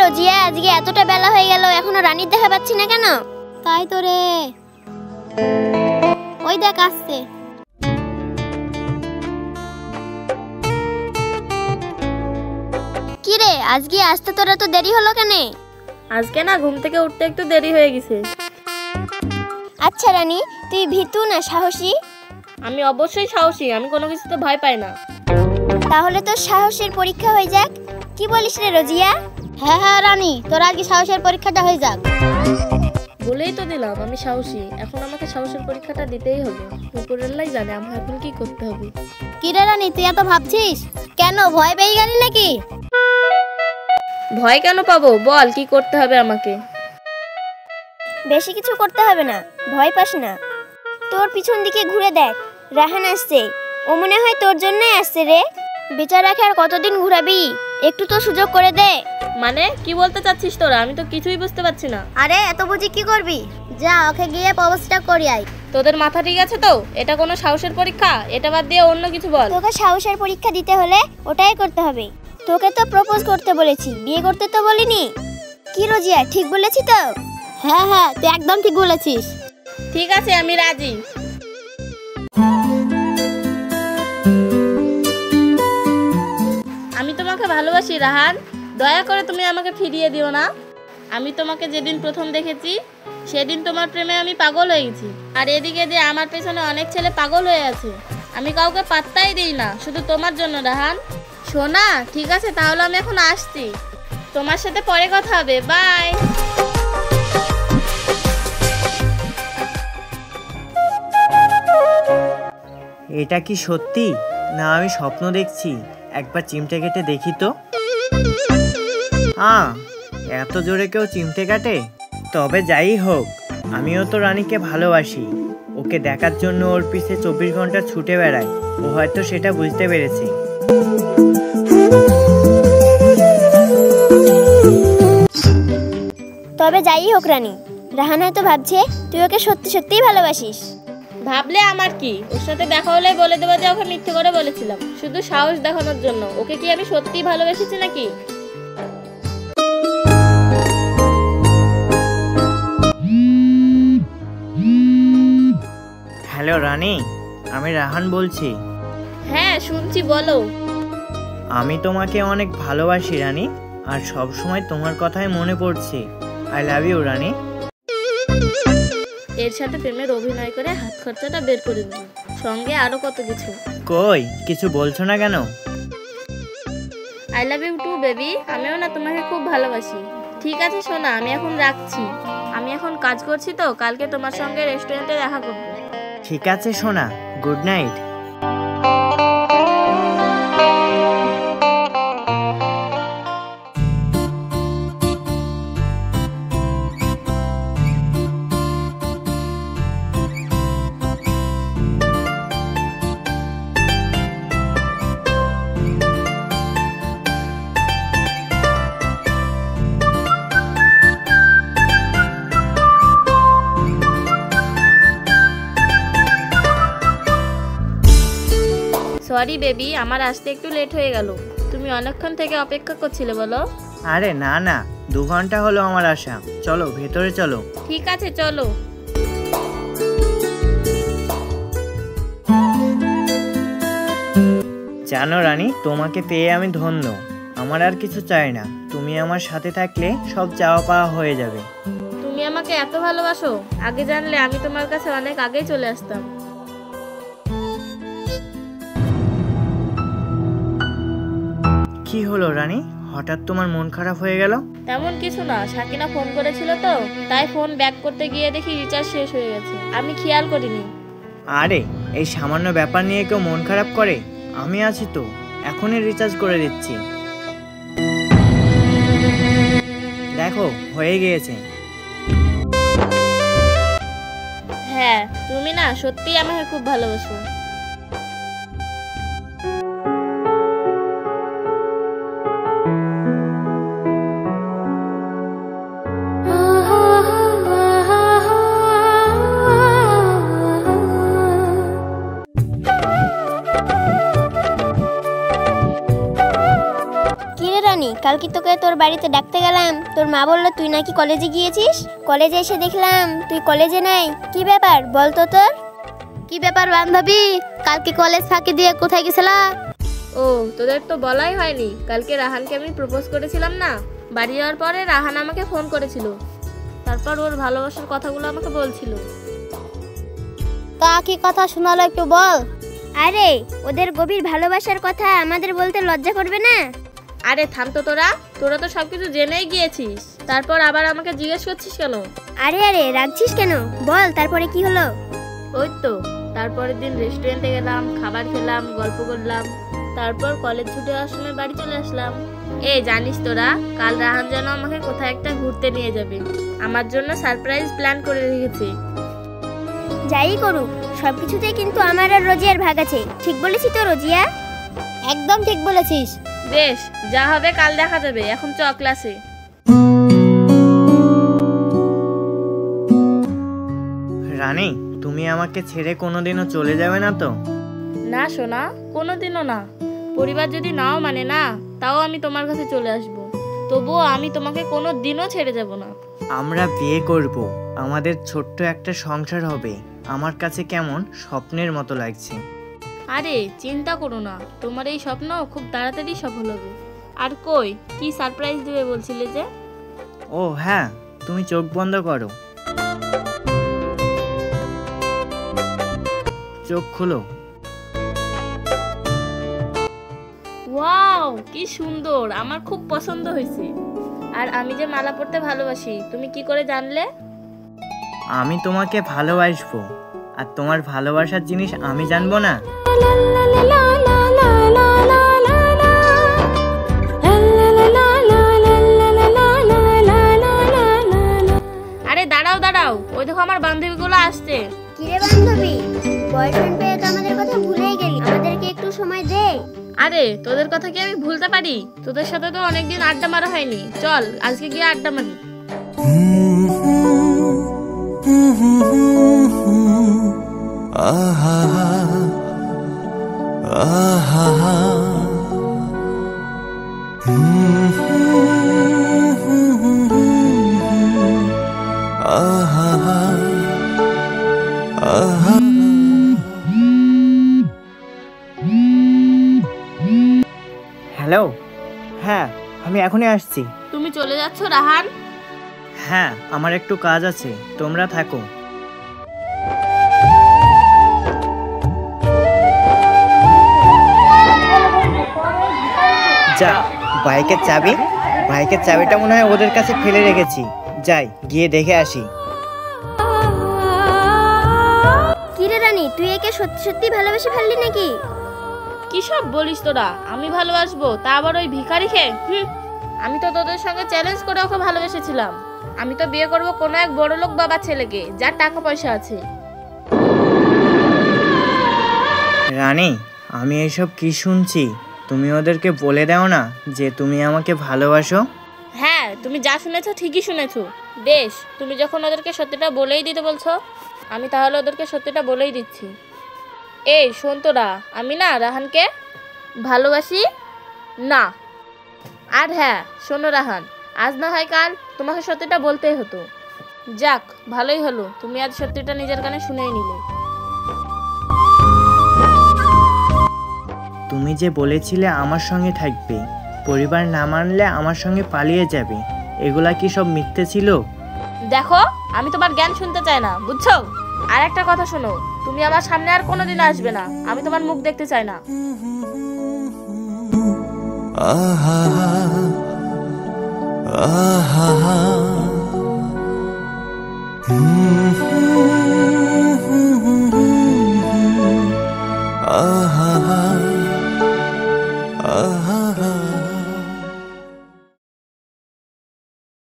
Rosea, আজকে এতটা বেলা হয়ে গেল এখনো রানীর দেখা পাচ্ছি না কেন? তাই তো রে, ওই দেখ আসছে। কি রে, আজকে আসতে তোরা তো দেরি হলো কেন? আজকে না ঘুম থেকে উঠতে একটু দেরি হয়ে গেছে। আচ্ছা রানী, তুই ভীতু না সাহসী? আমি অবশ্যই সাহসী, আমি কোনো কিছুতে ভয় পাই না। তাহলে তো সাহসের পরীক্ষা হয়ে যাক। কি বলিস রে রোজিয়া? হ্যাঁ হ্যাঁ রানী, তোর আজকে সাহসের পরীক্ষাটা হয়ে যাক। বলেই তো দিলাম আমি সাহসী, এখন আমাকে সাহসের পরীক্ষাটা দিতেই হবে। উপরেরলাই জানে আমার এখন কি করতে হবে। কি রে রানী, তুই এত ভাবছিস কেন? ভয় পেয়ে গেলি নাকি? ভয় কেন পাবো, বল কি করতে হবে আমাকে। বেশি কিছু করতে হবে না, ভয় পাস না। তোর পিছন দিকে ঘুরে দেখ, রাহান আসছে। ও মনে হয় তোর জন্যই আসছে রে। বিচার রাখে আর কতদিন ঘুরাবি? একটু তো সুযোগ করে দে। মানে কি বলতে চাচ্ছিস তোরা? আমি তো কিছুই বুঝতে পারছি না। আরে এত বুঝি কি করবি? যা ওকে গিয়ে প্রপোজটা করি আয়। তোদের মাথা ঠিক আছে তো? এটা কোনো সাহসের পরীক্ষা? এটা বাদ দিয়ে অন্য কিছু বল। তোকে সাহসের পরীক্ষা দিতে হলে ওটাই করতে হবে। তোকে তো প্রপোজ করতে বলেছি, বিয়ে করতে তো বলিনি। কি রোজিয়া, ঠিক বলেছি তো? হ্যাঁ হ্যাঁ, তুই একদম ঠিক বলেছিস। ঠিক আছে, আমি রাজি। আমি তোমাকে ভালোবাসি রাহান, দয়া করে তুমি আমাকে ফিরিয়ে দিও না। আমি তোমাকে যেদিন প্রথম দেখেছি সেদিন তোমার প্রেমে আমি পাগল হয়ে গেছি। আর এদিকে যে আমার পেছনে অনেক ছেলে পাগল হয়ে আছে, আমি কাউকে পাত্তাই দিই না, শুধু তোমার জন্য রাহান। সোনা, ঠিক আছে তাহলে আমি এখন আসছি, তোমার সাথে পরে কথা হবে, বাই। এটা কি সত্যি না আমি স্বপ্ন দেখছি? একবার চিমটে কেটে দেখি তো। এত জোরে কেউ চিমটে কাটে? তবে যাই হোক, আমিও তো রানীকে ভালোবাসি। ওকে দেখার জন্য ওর পিছে 24 ঘন্টা ছুটে বেড়াই। ও হয়তো সেটা বুঝতে পেরেছে। তবে যাই হোক রানী, রাহান হয়তো ভাবছে তুই ওকে সত্যি সত্যিই ভালোবাসিস। ভাবলে আমার কি, ওর সাথে দেখা হলেই বলে দেবো যে ওকে মিথ্যে করে বলেছিলাম, শুধু সাহস দেখানোর জন্য। ওকে কি আমি সত্যিই ভালোবেসেছি নাকি? হ্যালো রানী, আমি রাহান বলছি। হ্যাঁ শুনছি, বলো। আমি তোমাকে অনেক ভালোবাসি রানী, আর সব সময় তোমার কথাই মনে পড়ছে। আই লাভ ইউ রানী। এর সাথে প্রেমের অভিনয় করে হাত খরচাটা বের করে দিই, সঙ্গে আরো কত কিছু। কই, কিছু বলছো না কেন? I love you too baby, আমিও না তোমাকে খুব ভালোবাসি। ঠিক আছে সোনা, আমি এখন রাখছি, আমি এখন কাজ করছি তো, কালকে তোমার সঙ্গে রেস্টুরেন্টে দেখা করবো। ঠিক আছে সোনা, গুড নাইট। সরি বেবি, আমার আসতে একটু লেট হয়ে গেল। তুমি অনেকক্ষণ থেকে অপেক্ষা করছিলে বলো। আরে না না, 2 ঘন্টা হলো আমার আসা। চলো ভেতরে চলো। ঠিক আছে চলো। জানো রানী, তোমাকে পেয়ে আমি ধন্য। আমার আর কিছু চাই না। তুমি আমার সাথে থাকলে সব চাওয়া পাওয়া হয়ে যাবে। তুমি আমাকে এত ভালোবাসো, আগে জানলে আমি তোমার কাছে অনেক আগেই চলে আসতাম। কি হলো রানী, হঠাৎ তোমার মন খারাপ হয়ে গেল? তেমন কিছু না, সাকিনা ফোন করেছিল তো, তাই ফোন ব্যাক করতে গিয়ে দেখি রিচার্জ শেষ হয়ে গেছে, আমি খেয়াল করিনি। আরে এই সামান্য ব্যাপার নিয়ে কেউ মন খারাপ করে? আমি আছি তো, এখনই রিচার্জ করে দিচ্ছি। দেখো হয়ে গিয়েছে। হ্যাঁ, তুমি না সত্যিই আমাকে খুব ভালোবাসো। রানী, কালকে তোকে তোর বাড়িতে ডাকতে গেলাম, তোর মা বললো তুই নাকি কলেজে গিয়েছিস। কলেজে এসে দেখলাম তুই কলেজে নাই। কি ব্যাপার বল তো তোর? কি ব্যাপার বান্ধবী, কালকে কলেজ ফাঁকি দিয়ে কোথায় গেছিলা? ও, তোদের তো বলাই হয়নি, কালকে রাহানকে আমি প্রপোজ করেছিলাম না। বাড়ি যাওয়ার পরে রাহান আমাকে ফোন করেছিল, তারপর ওর ভালোবাসার কথাগুলো আমাকে বলছিল। তা কি কথা শোনালো একটু বল। আরে ওদের গভীর ভালোবাসার কথা আমাদের বলতে লজ্জা করবে না? আরে থাম তো, তোরা তো সবকিছু জেনেই গিয়েছিস, তারপর আবার আমাকে জিজ্ঞেস করছিস কেন? আরে রাখছিস কেন, বল তারপরে কি হলো? ওই তো, তারপরের দিন রেস্টুরেন্টে গেলাম, খাবার খেলাম, গল্প করলাম, তারপর কলেজ ছুটে যাওয়ার সময় বাড়ি চলে আসলাম। এই জানিস তোরা, কাল রাহান যেন আমাকে কোথায় একটা ঘুরতে নিয়ে যাবে, আমার জন্য সারপ্রাইজ প্ল্যান করে রেখেছে। যাই করুক, সবকিছুতেই কিন্তু আমার আর রোজিয়ার ভাগ আছে। ঠিক বলেছি তো রোজিয়া? একদম ঠিক বলেছিস। বেশ, যা হবে কাল দেখা যাবে, এখন চ ক্লাসে। রানী, তুমি আমাকে ছেড়ে কোনোদিনও চলে যাবে না তো? না সোনা, কোনোদিনও না। পরিবার যদি নাও মানে না, তাও আমি তোমার কাছে চলে আসব, তবুও আমি তোমাকে কোনো দিনও ছেড়ে যাব না। আমরা বিয়ে করব, আমাদের ছোট্ট একটা সংসার হবে। আমার কাছে কেমন স্বপ্নের মতো লাগছে। আরে চিন্তা করো না, তোমার এই স্বপ্ন খুব তাড়াতাড়ি সফল হবে। আর কই, কি সারপ্রাইজ দেবে বলছিলে যে? ও হ্যাঁ, তুমি চোখ বন্ধ করো, চোখ খুলো। ওয়াও, কি সুন্দর, আমার খুব পছন্দ হয়েছে। আর আমি যে মালা পরতে ভালোবাসি, তুমি কি করে জানলে? আমি তোমাকে ভালোবাসবো, আর তোমার ভালোবাসার জিনিস আমি জানবো না? আরে দাঁড়াও, ওই দেখো আমার বান্ধবীগুলো আসছে। কিরে বান্ধবী, বয়ফ্রেন্ড পেয়ে তো আমাদের কথা ভুলেই গেলি, আমাদেরকে একটু সময় দে। আরে তোদের কথা কি আমি ভুলতে পারি? তোদের সাথে তো অনেকদিন আড্ডা মারা হয়নি, চল আজকে গিয়ে আড্ডা মারি। হ্যালো, হ্যাঁ আমি এখনই আসছি। তুমি চলে যাচ্ছ রাহান? হ্যাঁ, আমার একটু কাজ আছে, তোমরা থাকো। যা, বাইকের চাবিটা মনে হয় ওদের কাছে ফেলে রেখেছি, যাই গিয়ে দেখে আসি। কিরে রানী, তুই একে সত্যি সত্যি ভালোবেসে ফেললি নাকি? কি সব বলিস তোরা? আমি ভালোবাসবো, তা আবার ওই ভিখারি খেয়ে? আমি তো তোদের সঙ্গে চ্যালেঞ্জ করে ওকে ভালোবেসেছিলাম। আমি তো বিয়ে করব কোনো এক বড়লোক বাবা ছেলেকে, যার টাকা পয়সা আছে। রানী, আমি এসব কি শুনছি? তুমি ওদেরকে বলে দাও না যে তুমি আমাকে ভালোবাসো। হ্যাঁ, তুমি যা শুনেছো ঠিকই শুনেছো। বেশ, তুমি যখন ওদেরকে সত্যিটা বলেই দিতে বলছো, আমি তাহলে ওদেরকে সত্যিটা বলেই দিচ্ছি। এই শোন তোরা, আমি না রাহানকে ভালোবাসি না। আর হ্যাঁ শোনো রাহান, আজ না হয় কাল তোমাকে সত্যিটা বলতেই হতো। যাক, ভালোই হলো তুমি আজ সত্যিটা নিজের কানে শুনেই নিলে। তুমি যে বলেছিলে আমার সঙ্গে থাকবে, পরিবার না মানলে আমার সঙ্গে পালিয়ে যাবে, এগুলা কি সব মিথ্যে ছিল? দেখো, আমি তোমার জ্ঞান শুনতে চাই না, বুঝছো? আর একটা কথা শোনো, তুমি আমার সামনে আর কোনোদিন আসবে না, আমি তোমার মুখ দেখতে চাই না। আহা আহা